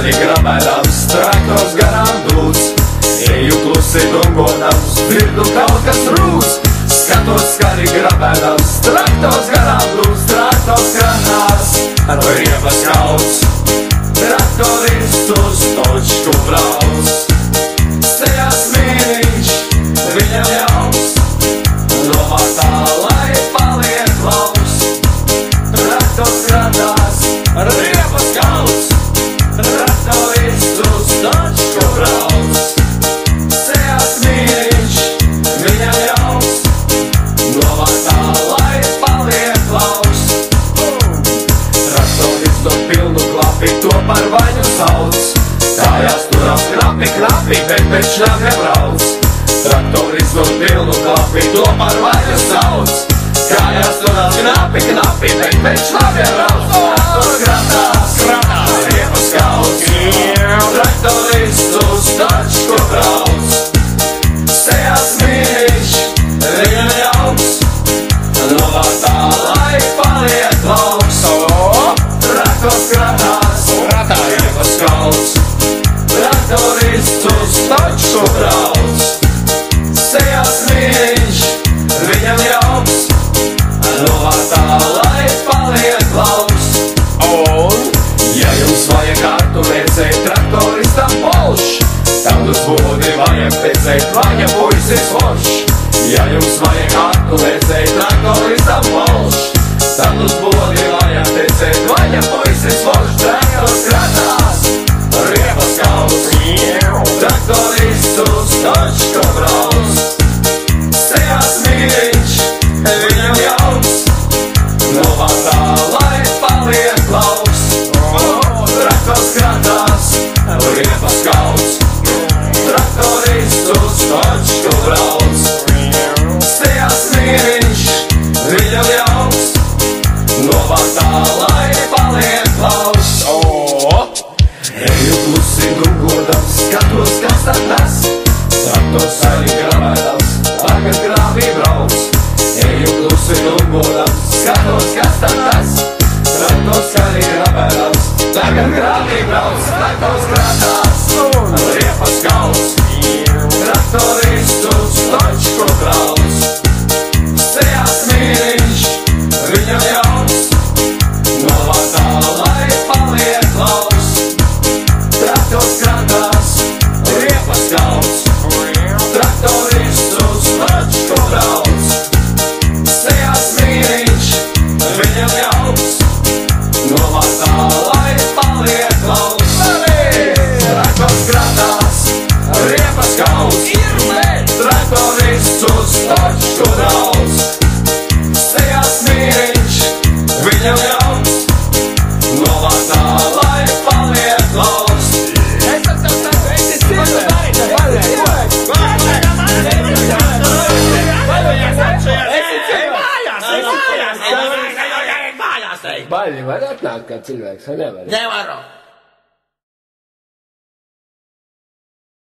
skaļi grabēdams, traktors garām dūts. Eju klusi dungodams, dzirdu kaut kas rūs. Skatos skaļi grabēdams, traktors garām dūts. Traktors kranās, riebas kauts, traktoristus točku brauc. Sejās mīniņš, viņam jauns, nomatā, lai paliek klaus. Traktors kranās, riebas kauts, traktoristus točku brauc. Sejās mīniņš, viņam jauns, nomatā, lai paliek klaus. Traktoristu pilnu klapi, to par vaļu sauc. Kājās turās knapi, knapi, bet pēc šļāpja brauc. Traktoristu pilnu klapi, to par vaļu sauc. Kājās turās knapi, knapi, bet pēc šļāpja brauc. Traktors kratās, riepas kauts, traktoristus točku brauc. Sejās mīniņš, viņam jauns, novatā, lai paliek klaus. Traktors kratās, riepas kauts, traktoristus točku brauc. Sejās mīniņš, viņam jauns, novatā, lai paliek klaus. Ja jums vajag kartu vēcēt, traktoristam polš, tad uz būdi vajag pēcēt, vaļa puisis forš. Ja jums vajag kartu vēcēt, traktoristam polš, tad uz būdi vajag pēcēt, vaļa puisis forš. Traktors kratās, riepas kauts, traktoristus točku brauc. Sejās mīniņš, viņam jauns, novatā, lai paliek klaus. Traktors kratās, riepas kauts, traktoristus točku brauc. Sejās mīniņš, viņam jauns, novatā, lai paliek klaus. Eju klusi dungodams, skatos, kas tad tas. Traktors skaļi grabēdams, tagad grāvī brauc. Eju klusi dungodams, skatos, kas tad tas. Traktors skaļi grabēdams, tagad grāvī brauc. Traktors kratās, riepas kauts, traktoristus točku brauc. Sejās mīniņš, viņam jauns, novatā, lai paliek klaus. Traktors kratās, riepas kauts, traktoristus točku brauc. Sejās mīniņš, viņam jauns, novatā, lai paliek klaus. Traktors kratās, riepas kauts, traktoristus točku brauc. Sejās mīniņš, viņam jauns, novatā, lai paliek klaus. Baļi var atnākt kā cilvēks, vai nevar? Nevaru.